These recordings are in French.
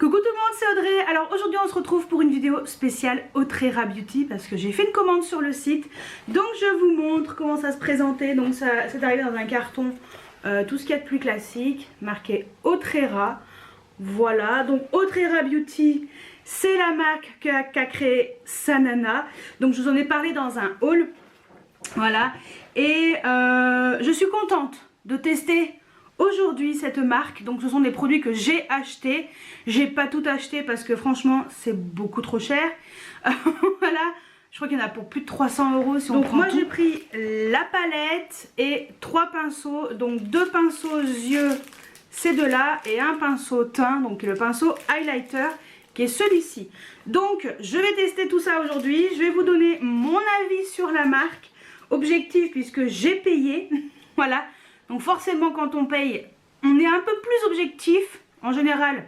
Coucou tout le monde, c'est Audrey. Alors aujourd'hui on se retrouve pour une vidéo spéciale Autrera Beauty parce que j'ai fait une commande sur le site. Donc je vous montre comment ça se présentait. Donc ça c'est arrivé dans un carton, tout ce qu'il y a de plus classique, marqué Autrera. Voilà, donc Autrera Beauty, c'est la marque qu'a créé Sanana. Donc je vous en ai parlé dans un haul. Voilà, et je suis contente de tester aujourd'hui cette marque. Donc ce sont des produits que j'ai achetés. J'ai pas tout acheté parce que franchement c'est beaucoup trop cher. Voilà, je crois qu'il y en a pour plus de 300 € si on prend. Donc moi j'ai pris la palette et 3 pinceaux. Donc 2 pinceaux yeux, ces deux là, et un pinceau teint, donc le pinceau highlighter qui est celui-ci. Donc je vais tester tout ça aujourd'hui. Je vais vous donner mon avis sur la marque. Objectif puisque j'ai payé. Voilà. Donc forcément quand on paye, on est un peu plus objectif. En général,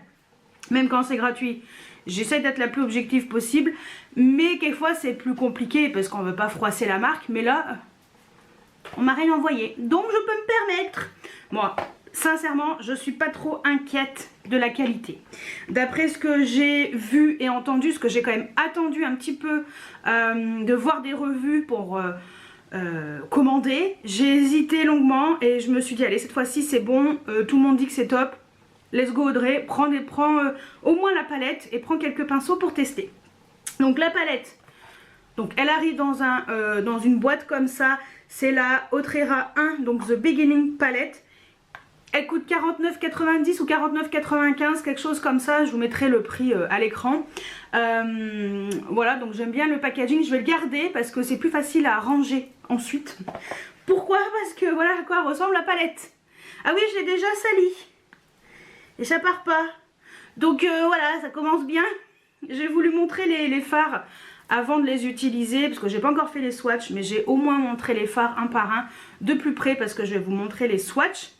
même quand c'est gratuit, j'essaie d'être la plus objective possible. Mais quelquefois c'est plus compliqué parce qu'on ne veut pas froisser la marque. Mais là, on m'a rien envoyé. Donc je peux me permettre. Moi, sincèrement, je suis pas trop inquiète de la qualité. D'après ce que j'ai vu et entendu, ce que j'ai quand même attendu un petit peu de voir des revues pour... commander, j'ai hésité longuement et je me suis dit allez cette fois-ci c'est bon, tout le monde dit que c'est top, let's go Audrey, prends au moins la palette et prends quelques pinceaux pour tester. Donc la palette, donc elle arrive dans une boîte comme ça, c'est la Autrera 1, donc The Beginning Palette. Elle coûte 49,90 ou 49,95, quelque chose comme ça. Je vous mettrai le prix à l'écran. Voilà, donc j'aime bien le packaging. Je vais le garder parce que c'est plus facile à ranger ensuite. Pourquoi? Parce que voilà à quoi ressemble la palette. Ah oui, je l'ai déjà salie. Et ça part pas. Donc voilà, ça commence bien. J'ai voulu montrer les fards avant de les utiliser. Parce que j'ai pas encore fait les swatchs. Mais j'ai au moins montré les fards un par un de plus près. Parce que je vais vous montrer les swatchs.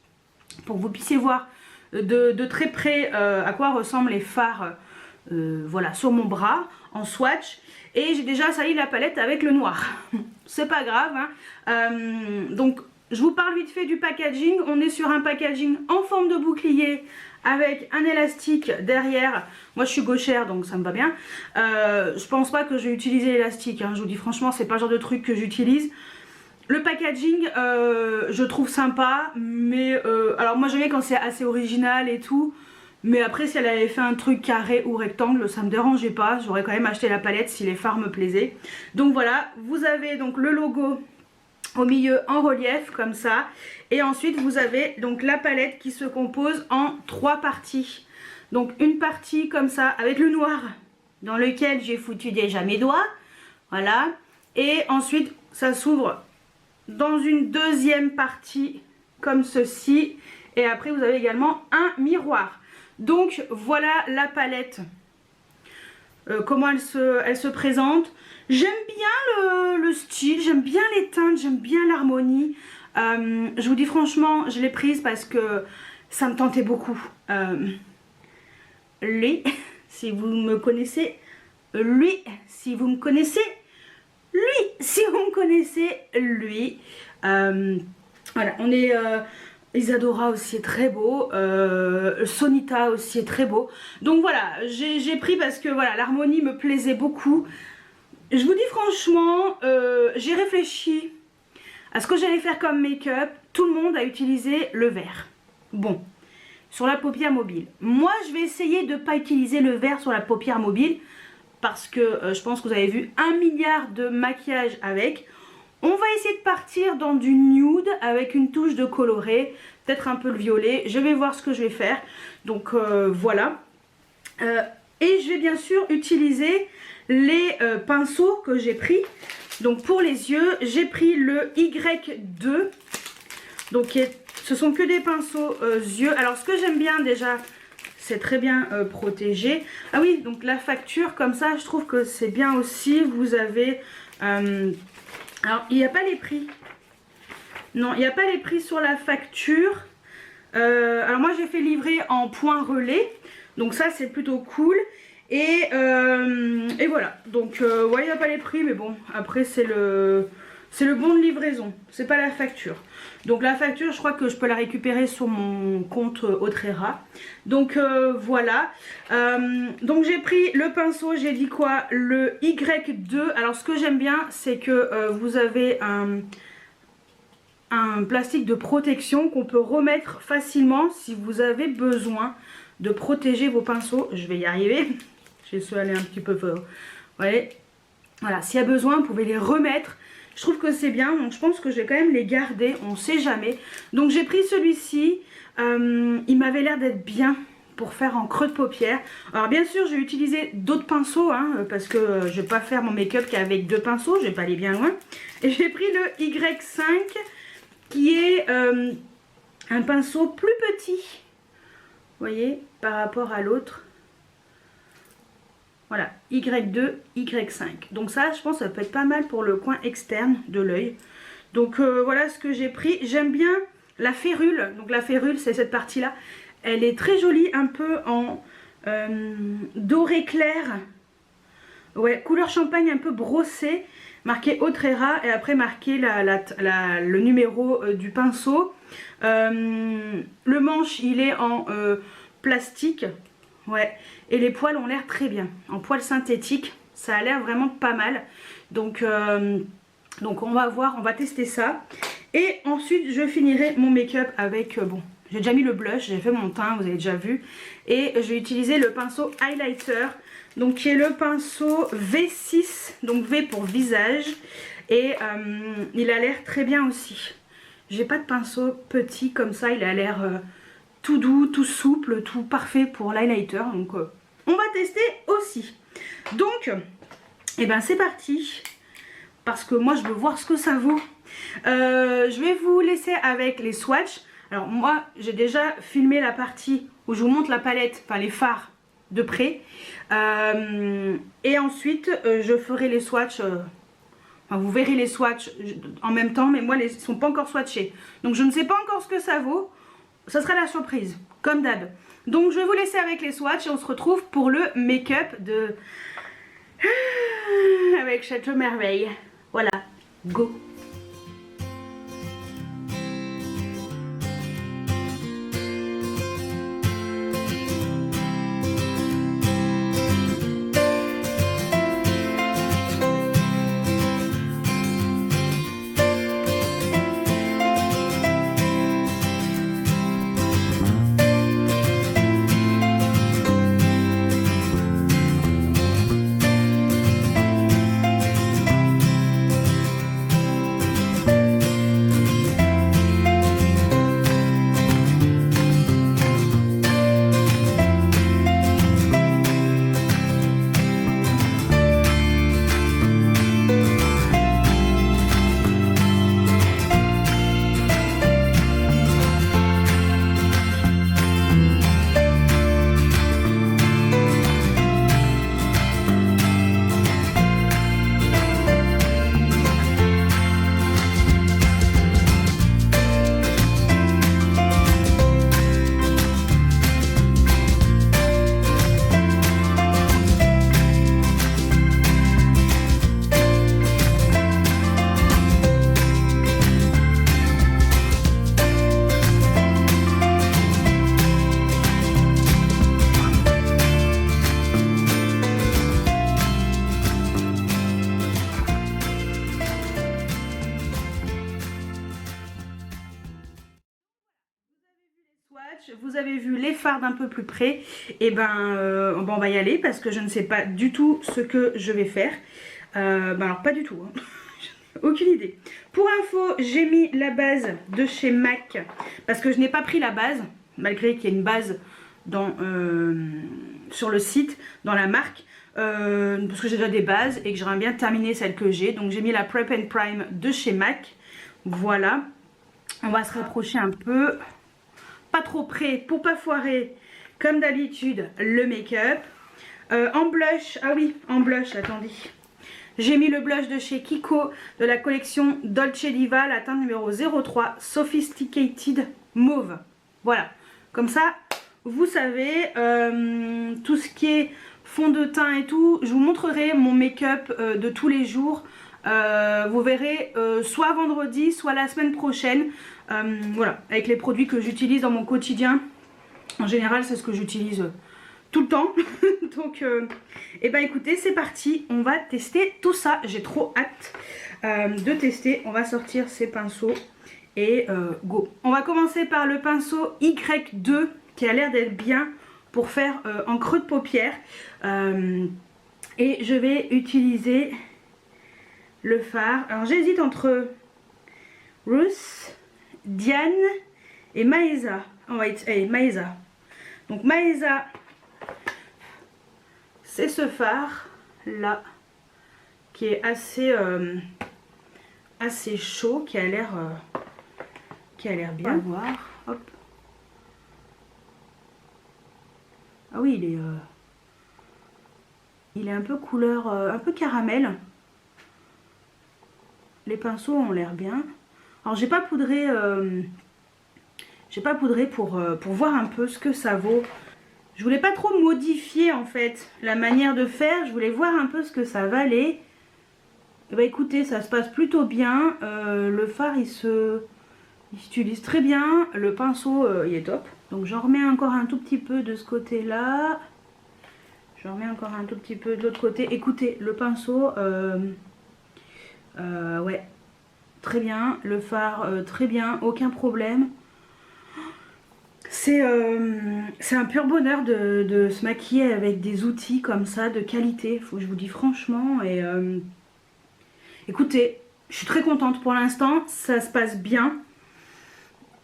Pour que vous puissiez voir de très près à quoi ressemblent les fards voilà, sur mon bras en swatch. Et j'ai déjà sali la palette avec le noir. C'est pas grave. Hein. Donc je vous parle vite fait du packaging. On est sur un packaging en forme de bouclier avec un élastique derrière. Moi je suis gauchère donc ça me va bien. Je pense pas que je vais utiliser l'élastique. Hein. Je vous dis franchement c'est pas le genre de truc que j'utilise. Le packaging, je trouve sympa, mais alors moi j'aime bien quand c'est assez original et tout, mais après si elle avait fait un truc carré ou rectangle, ça me dérangeait pas, j'aurais quand même acheté la palette si les fards me plaisaient. Donc voilà, vous avez donc le logo au milieu en relief comme ça, et ensuite vous avez donc la palette qui se compose en 3 parties. Donc une partie comme ça avec le noir dans lequel j'ai foutu déjà mes doigts, voilà, et ensuite ça s'ouvre dans une deuxième partie comme ceci, et après vous avez également un miroir. Donc voilà la palette, comment elle se présente. J'aime bien le style, j'aime bien les teintes, j'aime bien l'harmonie. Je vous dis franchement, je l'ai prise parce que ça me tentait beaucoup. Lui, si vous me connaissez, lui, si vous me connaissez, lui, si vous me connaissez, lui. Voilà, on est... Isadora aussi est très beau. Sonita aussi est très beau. Donc voilà, j'ai pris parce que voilà, l'harmonie me plaisait beaucoup. Je vous dis franchement, j'ai réfléchi à ce que j'allais faire comme make-up. Tout le monde a utilisé le vert. Bon, sur la paupière mobile. Moi, je vais essayer de ne pas utiliser le vert sur la paupière mobile. Parce que je pense que vous avez vu 1 milliard de maquillage avec. On va essayer de partir dans du nude avec une touche de coloré, peut-être un peu le violet. Je vais voir ce que je vais faire. Donc voilà. Et je vais bien sûr utiliser les pinceaux que j'ai pris. Donc pour les yeux, j'ai pris le Y2. Donc ce sont que des pinceaux yeux. Alors ce que j'aime bien déjà... C'est très bien protégé. Ah oui, donc la facture, comme ça, je trouve que c'est bien aussi. Vous avez... alors, il n'y a pas les prix. Non, il n'y a pas les prix sur la facture. Alors, moi, j'ai fait livrer en point relais. Donc, ça, c'est plutôt cool. Et voilà. Donc, ouais, il n'y a pas les prix. Mais bon, après, c'est c'est le bon de livraison, c'est pas la facture. Donc la facture, je crois que je peux la récupérer sur mon compte Autrera. Donc voilà. Donc j'ai pris le pinceau, j'ai dit quoi? Le Y2. Alors ce que j'aime bien, c'est que vous avez un plastique de protection qu'on peut remettre facilement si vous avez besoin de protéger vos pinceaux. Je vais y arriver. J'ai su aller un petit peu fort. Ouais. Voilà, s'il y a besoin, vous pouvez les remettre. Je trouve que c'est bien, donc je pense que je vais quand même les garder, on sait jamais. Donc j'ai pris celui-ci, il m'avait l'air d'être bien pour faire en creux de paupière. Alors bien sûr, je vais utiliser d'autres pinceaux, hein, parce que je vais pas faire mon make-up qu'avec 2 pinceaux, je vais pas aller bien loin. Et j'ai pris le Y5, qui est un pinceau plus petit, vous voyez, par rapport à l'autre. Voilà, Y2, Y5. Donc ça, je pense que ça peut être pas mal pour le coin externe de l'œil. Donc voilà ce que j'ai pris. J'aime bien la férule. Donc la férule, c'est cette partie-là. Elle est très jolie, un peu en doré clair. Ouais, couleur champagne un peu brossée. Marqué Autrera et après marqué le numéro du pinceau. Le manche, il est en plastique. Ouais, et les poils ont l'air très bien. En poils synthétiques, ça a l'air vraiment pas mal. Donc on va voir, on va tester ça. Et ensuite, je finirai mon make-up avec, bon, j'ai déjà mis le blush, j'ai fait mon teint, vous avez déjà vu. Et je vais utiliser le pinceau highlighter, donc qui est le pinceau V6, donc V pour visage. Et il a l'air très bien aussi. J'ai pas de pinceau petit comme ça, il a l'air tout doux, tout souple, tout parfait pour l'highlighter. Donc on va tester aussi. Donc, eh ben c'est parti. Parce que moi je veux voir ce que ça vaut. Je vais vous laisser avec les swatchs. Alors moi j'ai déjà filmé la partie où je vous montre la palette, enfin les fards de près. Et ensuite je ferai les swatchs. Enfin, vous verrez les swatchs en même temps, mais moi ils ne sont pas encore swatchés. Donc je ne sais pas encore ce que ça vaut. Ça sera la surprise, comme d'hab. Donc je vais vous laisser avec les swatchs et on se retrouve pour le make-up de... avec Château Merveille. Voilà, go! Vous avez vu les fards d'un peu plus près. Et ben, on va y aller parce que je ne sais pas du tout ce que je vais faire. Alors pas du tout, hein. Aucune idée. Pour info, j'ai mis la base de chez MAC parce que je n'ai pas pris la base, malgré qu'il y ait une base sur le site, dans la marque, parce que j'ai déjà des bases et que j'aimerais bien terminer celle que j'ai. Donc j'ai mis la Prep and Prime de chez MAC. Voilà. On va se rapprocher un peu. Pas trop près pour pas foirer, comme d'habitude, le make-up. En blush, ah oui, en blush, attendez. J'ai mis le blush de chez Kiko de la collection Dolce Diva, la teinte numéro 03, Sophisticated Mauve. Voilà, comme ça, vous savez, tout ce qui est fond de teint et tout, je vous montrerai mon make-up de tous les jours Vous verrez soit vendredi, soit la semaine prochaine. Voilà, avec les produits que j'utilise dans mon quotidien. En général, c'est ce que j'utilise tout le temps. Donc, et ben écoutez, c'est parti. On va tester tout ça. J'ai trop hâte de tester. On va sortir ces pinceaux et go. On va commencer par le pinceau Y2 qui a l'air d'être bien pour faire en creux de paupière. Et je vais utiliser le fard. Alors j'hésite entre Ruth, Diane et Maeza. On va allez, Maeza. Donc Maeza, c'est ce fard là qui est assez chaud, qui a l'air bien. On va voir. Hop. Ah oui, il est un peu couleur, un peu caramel. Les pinceaux ont l'air bien. Alors j'ai pas poudré pour voir un peu ce que ça vaut. Je voulais pas trop modifier en fait la manière de faire. Je voulais voir un peu ce que ça valait. Et bah écoutez, ça se passe plutôt bien. Le fard il s'utilise très bien. Le pinceau il est top. Donc j'en remets encore un tout petit peu de ce côté là. J'en remets encore un tout petit peu de l'autre côté. Écoutez, le pinceau ouais, très bien. Le fard très bien, aucun problème. C'est un pur bonheur de se maquiller avec des outils comme ça de qualité, faut que je vous dis franchement. Et écoutez, je suis très contente pour l'instant, ça se passe bien.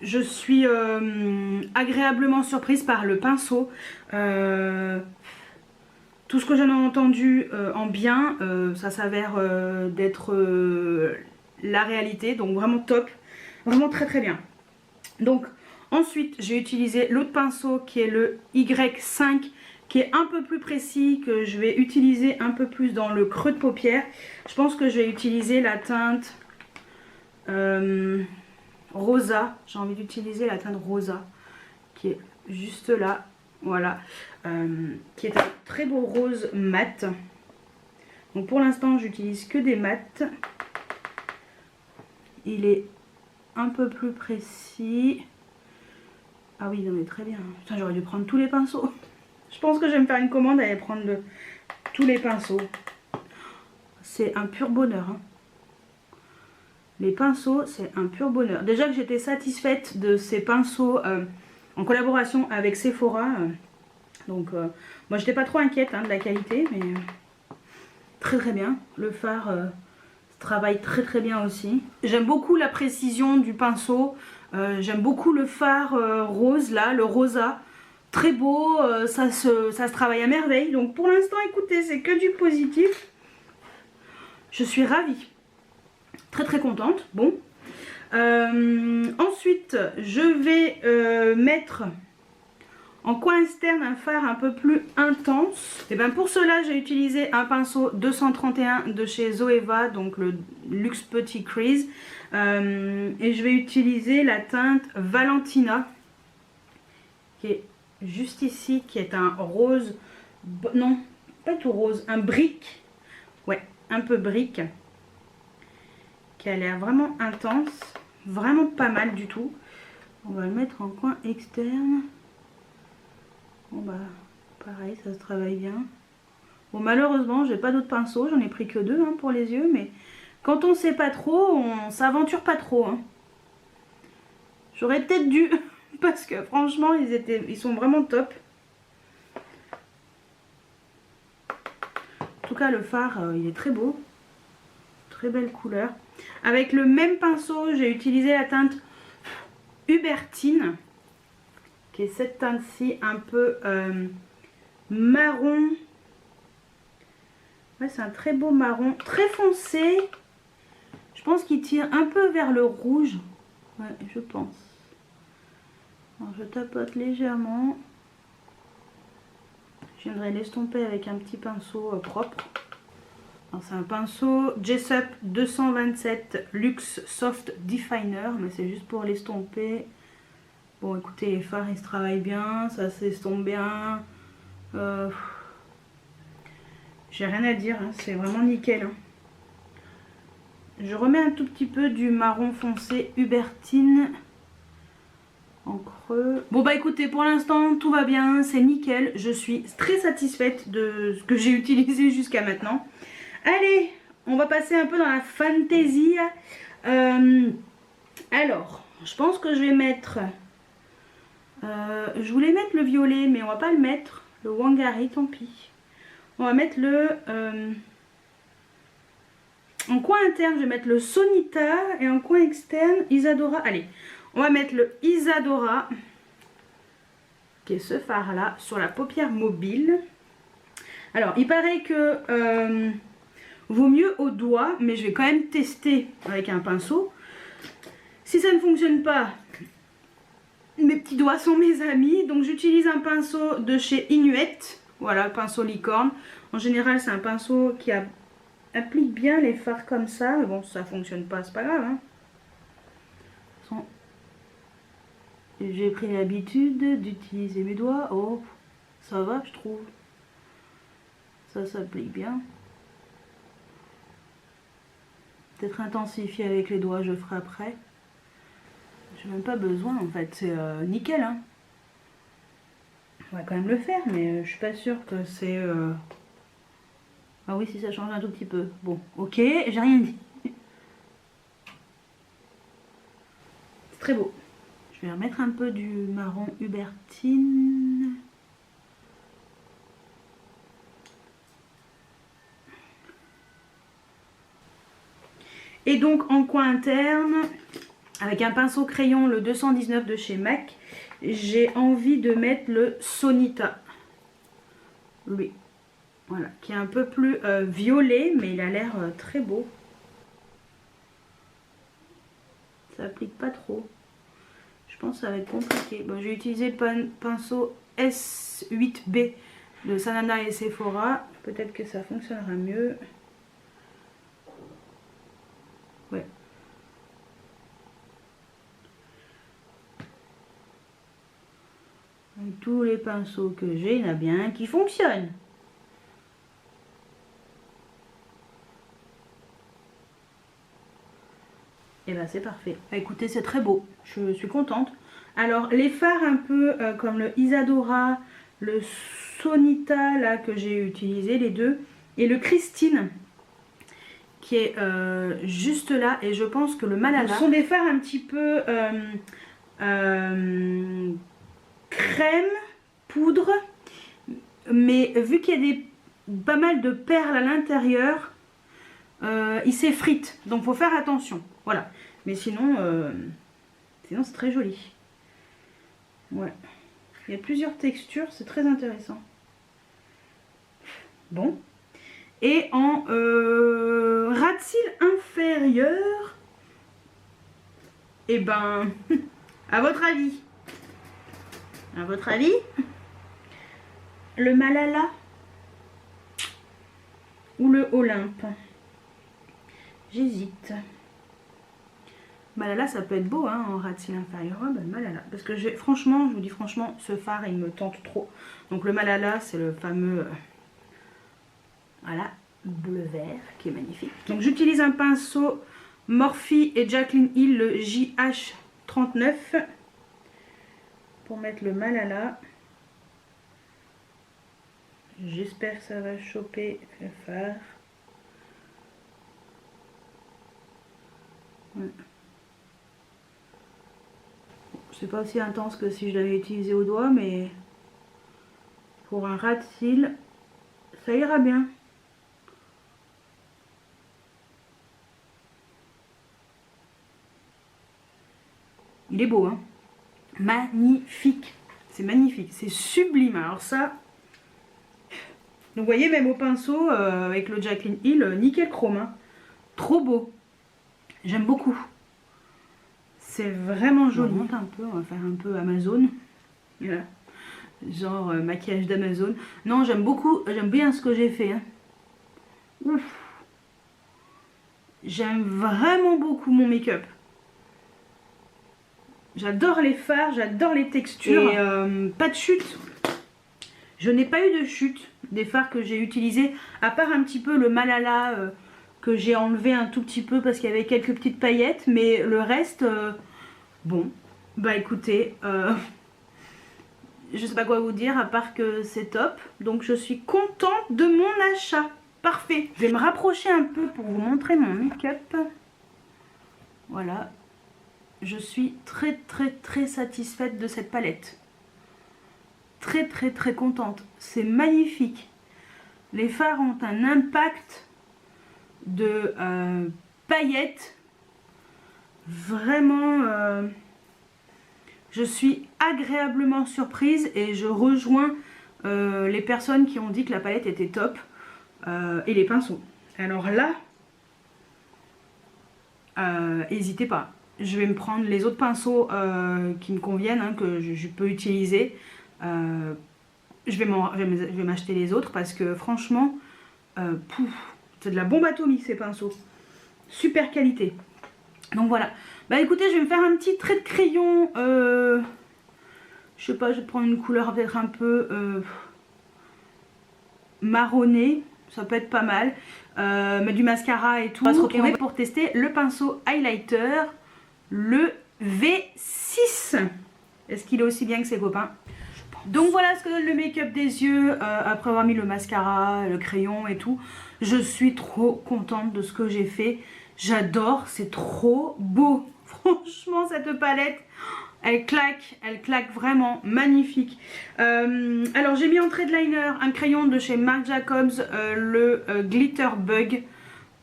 Je suis agréablement surprise par le pinceau. Tout ce que j'en ai entendu en bien, ça s'avère d'être la réalité, donc vraiment top, vraiment très très bien. Donc ensuite j'ai utilisé l'autre pinceau qui est le Y5 qui est un peu plus précis, que je vais utiliser un peu plus dans le creux de paupière. Je pense que je vais utiliser la teinte rosa, j'ai envie d'utiliser la teinte rosa qui est juste là, voilà, qui est un très beau rose mat. Donc pour l'instant j'utilise que des mats. Il est un peu plus précis. Ah oui, non mais très bien. Putain, j'aurais dû prendre tous les pinceaux. Je pense que je vais me faire une commande et aller prendre tous les pinceaux. C'est un pur bonheur. Hein. Les pinceaux, c'est un pur bonheur. Déjà que j'étais satisfaite de ces pinceaux en collaboration avec Sephora. Donc, moi, j'étais pas trop inquiète hein, de la qualité, mais très très bien. Le fard travaille très très bien aussi. J'aime beaucoup la précision du pinceau. J'aime beaucoup le fard rose là, le rosa. Très beau, ça se travaille à merveille. Donc pour l'instant, écoutez, c'est que du positif. Je suis ravie. Très très contente. Bon. Ensuite, je vais mettre en coin externe un fard un peu plus intense. Et bien pour cela, j'ai utilisé un pinceau 231 de chez Zoeva, donc le Luxe Petit Crease. Et je vais utiliser la teinte Valentina, qui est juste ici, qui est un rose, non, pas tout rose, un brique, ouais, un peu brique, qui a l'air vraiment intense, vraiment pas mal du tout. On va le mettre en coin externe. Bon bah, pareil, ça se travaille bien. Bon, malheureusement, j'ai pas d'autres pinceaux, j'en ai pris que deux hein, pour les yeux, mais quand on sait pas trop, on s'aventure pas trop. Hein. J'aurais peut-être dû... Parce que franchement, ils sont vraiment top. En tout cas, le fard, il est très beau. Très belle couleur. Avec le même pinceau, j'ai utilisé la teinte Hubertine. Qui est cette teinte-ci, un peu marron. Ouais, c'est un très beau marron. Très foncé. Je pense qu'il tire un peu vers le rouge. Ouais, je pense. Alors, je tapote légèrement. Je viendrai l'estomper avec un petit pinceau propre. C'est un pinceau Jessup 227 Luxe Soft Definer, mais c'est juste pour l'estomper. Bon, écoutez, les fards ils se travaillent bien, ça s'estompe bien. J'ai rien à dire, hein, c'est vraiment nickel. Hein. Je remets un tout petit peu du marron foncé Hubertine en creux. Bon bah écoutez, pour l'instant tout va bien, c'est nickel. Je suis très satisfaite de ce que j'ai utilisé jusqu'à maintenant. Allez, on va passer un peu dans la fantaisie. Alors, je pense que je vais mettre... je voulais mettre le violet, mais on va pas le mettre. Le Wangari, tant pis. On va mettre le... en coin interne, je vais mettre le Sonita. Et en coin externe, Isadora. Allez, on va mettre le Isadora, qui est ce fard là, sur la paupière mobile. Alors, il paraît que vaut mieux au doigt, mais je vais quand même tester avec un pinceau. Si ça ne fonctionne pas, mes petits doigts sont mes amis. Donc j'utilise un pinceau de chez Inuit. Voilà, le pinceau licorne. En général, c'est un pinceau qui applique bien les fards comme ça. Mais bon, ça fonctionne pas, c'est pas grave. Hein. J'ai pris l'habitude d'utiliser mes doigts. Oh, ça va, je trouve. Ça s'applique bien. Peut-être intensifier avec les doigts, je ferai après. J'ai même pas besoin en fait, c'est nickel. Hein. On va quand même le faire, mais je suis pas sûre que c'est... Ah oui, si ça change un tout petit peu. Bon, ok, j'ai rien dit. C'est très beau. Je vais remettre un peu du marron Hubertine. Et donc en coin interne, avec un pinceau crayon, le 219 de chez MAC, j'ai envie de mettre le Sonita. Lui. Voilà, qui est un peu plus violet, mais il a l'air très beau. Ça applique pas trop. Je pense que ça va être compliqué. Bon, j'ai utilisé le pinceau S8B de Sananda et Sephora. Peut-être que ça fonctionnera mieux. Ouais. Avec tous les pinceaux que j'ai, il y en a bien un qui fonctionne. Et ben c'est parfait. Écoutez, c'est très beau. Je suis contente. Alors les fards un peu comme le Isadora, le Sonita là que j'ai utilisé, les deux, et le Christine qui est juste là, et je pense que le Malala. Ce sont des fards un petit peu crème, poudre, mais vu qu'il y a pas mal de perles à l'intérieur, il s'effrite, donc faut faire attention. Voilà, mais sinon c'est très joli. Ouais, il y a plusieurs textures, c'est très intéressant. Bon, et en ras de cils inférieur, et ben, à votre avis, le Malala ou le Olympe? J'hésite. Malala, ça peut être beau hein, en ras de cils inférieur. Oh, ben, Malala. Parce que franchement, je vous dis franchement, ce fard il me tente trop. Donc le Malala, c'est le fameux voilà, bleu vert qui est magnifique. Donc j'utilise un pinceau Morphe et Jaclyn Hill, le JH39, pour mettre le Malala. J'espère que ça va choper le fard. Ouais. C'est pas aussi intense que si je l'avais utilisé au doigt, mais pour un ras de cils, ça ira bien. Il est beau, hein? Magnifique. C'est magnifique, c'est sublime. Alors ça... Donc vous voyez, même au pinceau, avec le Jaclyn Hill, nickel chrome. Hein. Trop beau. J'aime beaucoup. C'est vraiment joli. On monte un peu, on va faire un peu Amazon. Voilà. Genre maquillage d'Amazon. Non, j'aime beaucoup, j'aime bien ce que j'ai fait. Hein. Ouf. J'aime vraiment beaucoup mon make-up. J'adore les fards, j'adore les textures. Et pas de chute. Je n'ai pas eu de chute des fards que j'ai utilisés, à part un petit peu le Malala que j'ai enlevé un tout petit peu parce qu'il y avait quelques petites paillettes, mais le reste, bon, bah écoutez, je sais pas quoi vous dire à part que c'est top. Donc je suis contente de mon achat. Parfait. Je vais me rapprocher un peu pour vous montrer mon make-up. Voilà. Je suis très satisfaite de cette palette. Très contente. C'est magnifique. Les fards ont un impact de paillettes. Vraiment, je suis agréablement surprise et je rejoins les personnes qui ont dit que la palette était top. Et les pinceaux. Alors là, n'hésitez pas. Je vais me prendre les autres pinceaux qui me conviennent, hein, que je peux utiliser. Je vais m'acheter les autres parce que franchement, c'est de la bombe atomique ces pinceaux. Super qualité. Donc voilà. Bah écoutez, je vais me faire un petit trait de crayon. Je sais pas, je vais prendre une couleur peut-être un peu marronnée. Ça peut être pas mal. Mettre du mascara et tout. On va se retrouver pour tester le pinceau highlighter, le V6. Est-ce qu'il est aussi bien que ses copains? Donc voilà ce que donne le make-up des yeux après avoir mis le mascara, le crayon et tout. Je suis trop contente de ce que j'ai fait. J'adore, c'est trop beau. Franchement, cette palette, elle claque vraiment, magnifique. Alors j'ai mis en trait de liner un crayon de chez Marc Jacobs, le Glitter Bug.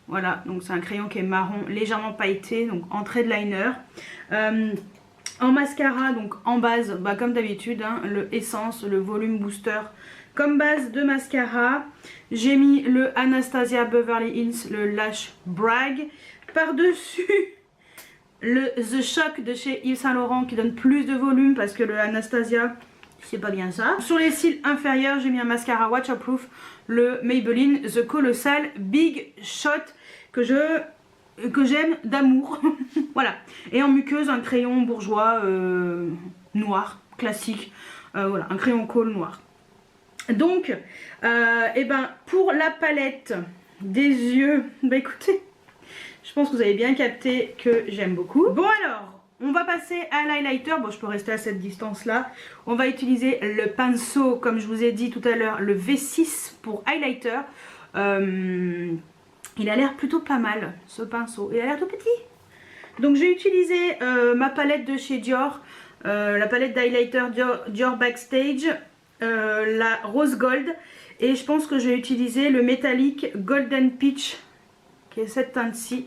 Voilà, donc c'est un crayon qui est marron, légèrement pailleté, donc en trait de liner. En mascara, donc en base, bah, comme d'habitude, hein, le Essence, le Volume Booster. Comme base de mascara, j'ai mis le Anastasia Beverly Hills, le Lash Brag. Par-dessus, le The Shock de chez Yves Saint Laurent qui donne plus de volume parce que le Anastasia, c'est pas bien ça. Sur les cils inférieurs, j'ai mis un mascara waterproof, le Maybelline The Colossal Big Shot que j'aime d'amour. Voilà. Et en muqueuse, un crayon bourgeois noir, classique. Voilà, un crayon colle noir. Donc, et ben, pour la palette des yeux, bah écoutez, je pense que vous avez bien capté que j'aime beaucoup. Bon alors, on va passer à l'highlighter. Bon, je peux rester à cette distance-là. On va utiliser le pinceau, comme je vous ai dit tout à l'heure, le V6 pour highlighter. Il a l'air plutôt pas mal, ce pinceau. Il a l'air tout petit. Donc j'ai utilisé ma palette de chez Dior, la palette d'highlighter Dior Backstage, la Rose Gold. Et je pense que je vais utiliser le métallique Golden Peach, qui est cette teinte-ci,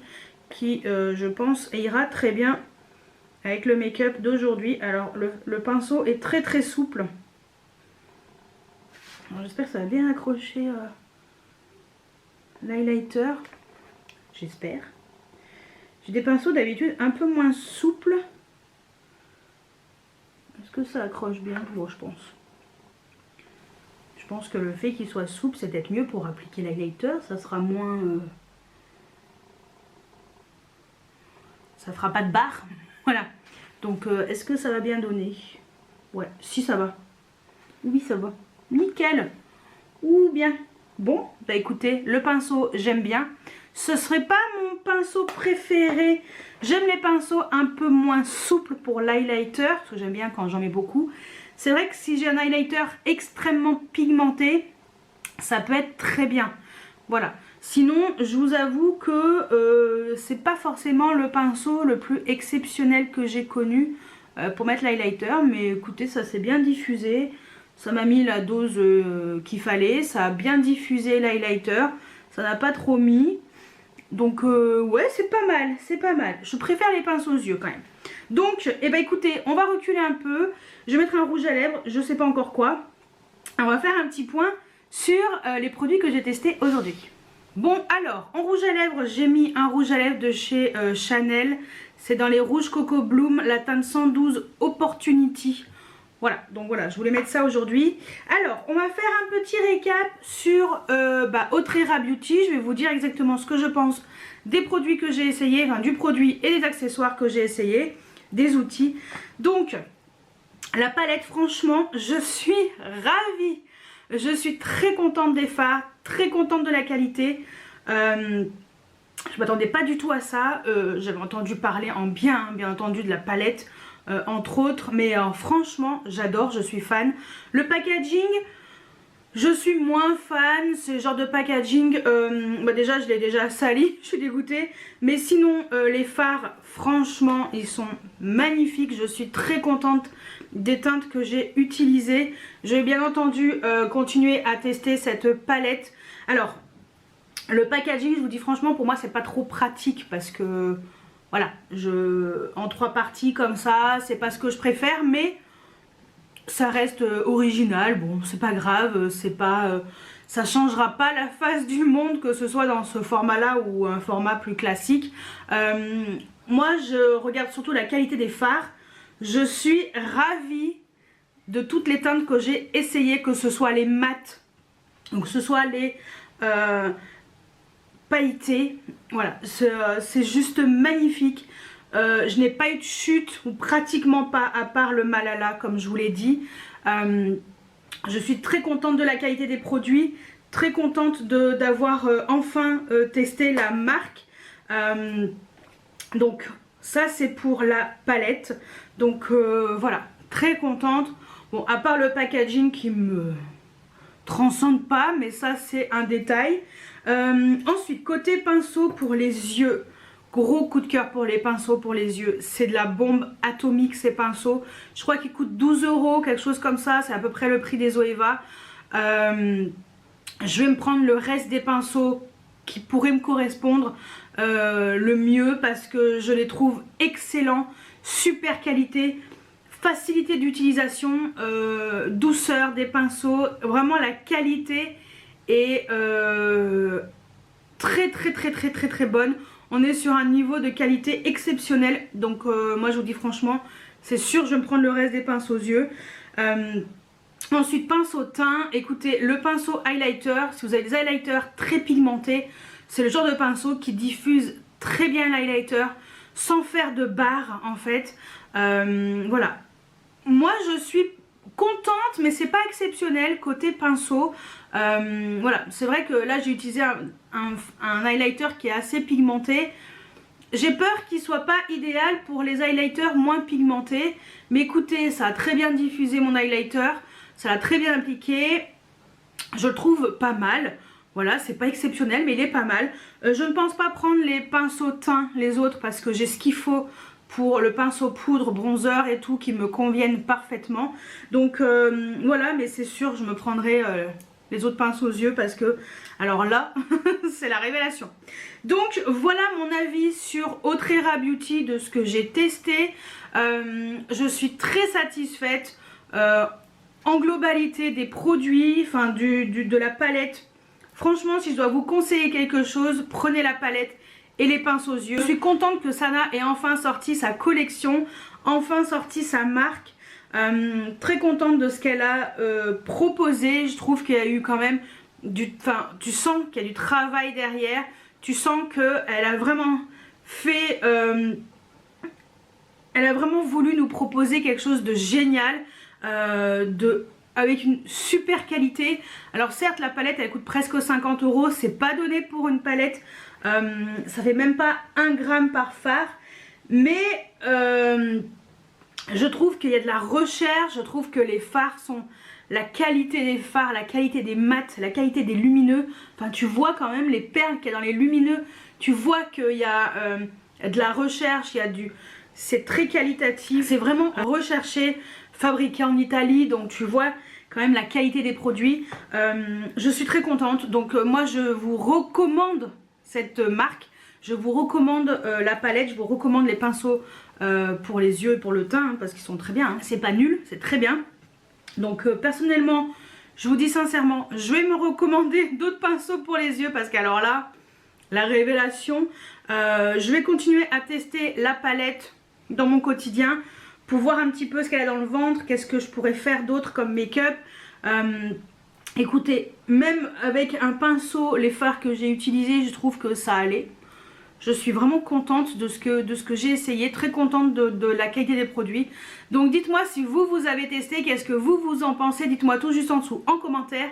qui je pense ira très bien avec le make-up d'aujourd'hui. Alors le pinceau est très souple. J'espère que ça va bien accrocher l'highlighter. J'espère. J'ai des pinceaux d'habitude un peu moins souples. Est-ce que ça accroche bien? Bon, je pense. Je pense que le fait qu'il soit souple, c'est peut-être mieux pour appliquer l'highlighter. Ça sera moins... ça fera pas de barre. Voilà. Donc, est-ce que ça va bien donner? Ouais, si ça va. Oui, ça va. Nickel. Ou bien. Bon, bah écoutez, le pinceau, j'aime bien. Ce serait pas mon pinceau préféré. J'aime les pinceaux un peu moins souples pour l'highlighter, parce que j'aime bien quand j'en mets beaucoup. C'est vrai que si j'ai un highlighter extrêmement pigmenté, ça peut être très bien. Voilà. Sinon, je vous avoue que c'est pas forcément le pinceau le plus exceptionnel que j'ai connu pour mettre l'highlighter. Mais écoutez, ça s'est bien diffusé. Ça m'a mis la dose qu'il fallait. Ça a bien diffusé l'highlighter. Ça n'a pas trop mis. Donc ouais, c'est pas mal, c'est pas mal. Je préfère les pinceaux aux yeux quand même. Donc, eh ben, écoutez, on va reculer un peu. Je vais mettre un rouge à lèvres, je sais pas encore quoi. On va faire un petit point sur les produits que j'ai testés aujourd'hui. Bon, alors, en rouge à lèvres, j'ai mis un rouge à lèvres de chez Chanel. C'est dans les rouges Coco Bloom, la teinte 112 Opportunity. Voilà, donc voilà, je voulais mettre ça aujourd'hui. Alors, on va faire un petit récap sur Autrera Beauty. Je vais vous dire exactement ce que je pense des produits que j'ai essayés, enfin du produit et des accessoires que j'ai essayés, des outils. Donc, la palette, franchement, je suis ravie. Je suis très contente des fards, très contente de la qualité. Je m'attendais pas du tout à ça. J'avais entendu parler en bien, hein, bien entendu, de la palette, entre autres. Mais franchement, j'adore, je suis fan. Le packaging, je suis moins fan. Ce genre de packaging, bah déjà, je l'ai déjà sali, je suis dégoûtée. Mais sinon, les fards, franchement, ils sont magnifiques. Je suis très contente des teintes que j'ai utilisées. Je vais bien entendu continuer à tester cette palette. Alors, le packaging, je vous dis franchement, pour moi c'est pas trop pratique parce que voilà, en 3 parties comme ça, c'est pas ce que je préfère, mais ça reste original. Bon, c'est pas grave, c'est pas, ça changera pas la face du monde, que ce soit dans ce format là ou un format plus classique. Moi je regarde surtout la qualité des fards. Je suis ravie de toutes les teintes que j'ai essayées, que ce soit les mats, donc que ce soit les pailleté, voilà, c'est juste magnifique. Je n'ai pas eu de chute, ou pratiquement pas, à part le Malala comme je vous l'ai dit. Je suis très contente de la qualité des produits, très contente d'avoir enfin testé la marque. Donc ça c'est pour la palette. Donc voilà, très contente. Bon, à part le packaging qui me transcende pas, mais ça c'est un détail. Ensuite, côté pinceau pour les yeux, gros coup de cœur pour les pinceaux pour les yeux. C'est de la bombe atomique ces pinceaux. Je crois qu'ils coûtent 12 €, quelque chose comme ça. C'est à peu près le prix des Zoeva. Je vais me prendre le reste des pinceaux qui pourraient me correspondre le mieux, parce que je les trouve excellents. Super qualité, facilité d'utilisation, douceur des pinceaux. Vraiment la qualité est très bonne. On est sur un niveau de qualité exceptionnel. Donc moi je vous dis franchement, c'est sûr je vais me prendre le reste des pinceaux aux yeux. Ensuite, pinceau teint. Écoutez, le pinceau highlighter, si vous avez des highlighters très pigmentés, c'est le genre de pinceau qui diffuse très bien l'highlighter sans faire de barre en fait. Voilà, moi je suis contente, mais c'est pas exceptionnel côté pinceau. Voilà, c'est vrai que là j'ai utilisé un highlighter qui est assez pigmenté. J'ai peur qu'il soit pas idéal pour les highlighters moins pigmentés, mais écoutez, ça a très bien diffusé mon highlighter, ça l'a très bien appliqué, je le trouve pas mal. Voilà, c'est pas exceptionnel, mais il est pas mal. Je ne pense pas prendre les pinceaux teints, les autres, parce que j'ai ce qu'il faut pour le pinceau poudre, bronzer et tout, qui me conviennent parfaitement. Donc voilà, mais c'est sûr, je me prendrai les autres pinceaux aux yeux, parce que, alors là, c'est la révélation. Donc voilà mon avis sur Autrera Beauty, de ce que j'ai testé. Je suis très satisfaite en globalité des produits, enfin de la palette. Franchement, si je dois vous conseiller quelque chose, prenez la palette et les pinceaux aux yeux. Je suis contente que Sana ait enfin sorti sa collection, enfin sorti sa marque. Très contente de ce qu'elle a proposé. Je trouve qu'il y a eu quand même tu sens qu'il y a du travail derrière. Tu sens qu'elle a vraiment fait... elle a vraiment voulu nous proposer quelque chose de génial, avec une super qualité. Alors certes, la palette elle coûte presque 50 €, c'est pas donné pour une palette, ça fait même pas 1 gramme par fard, mais je trouve qu'il y a de la recherche. Je trouve que les fards sont, la qualité des fards, la qualité des mats, la qualité des lumineux, enfin tu vois quand même les perles qu'il y a dans les lumineux, tu vois qu'il y a de la recherche, il y a c'est très qualitatif, c'est vraiment recherché, fabriqué en Italie, donc tu vois quand même la qualité des produits. Je suis très contente, donc moi je vous recommande cette marque, je vous recommande la palette, je vous recommande les pinceaux pour les yeux et pour le teint, hein, parce qu'ils sont très bien, hein. C'est pas nul, c'est très bien. Donc personnellement, je vous dis sincèrement, je vais me recommander d'autres pinceaux pour les yeux, parce qu'alors là, la révélation. Je vais continuer à tester la palette dans mon quotidien pour voir un petit peu ce qu'elle a dans le ventre, qu'est-ce que je pourrais faire d'autre comme make-up. Écoutez, même avec un pinceau, les fards que j'ai utilisés, je trouve que ça allait. Je suis vraiment contente de ce que j'ai essayé, très contente de la qualité des produits. Donc dites-moi si vous avez testé, qu'est-ce que vous en pensez, dites-moi tout juste en dessous en commentaire.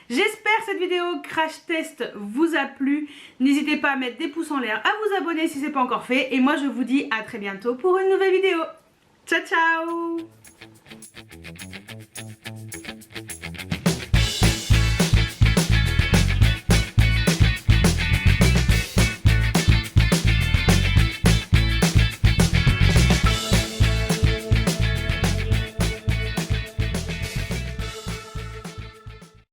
J'espère que cette vidéo crash test vous a plu. N'hésitez pas à mettre des pouces en l'air, à vous abonner si ce n'est pas encore fait. Et moi je vous dis à très bientôt pour une nouvelle vidéo. Ciao ciao!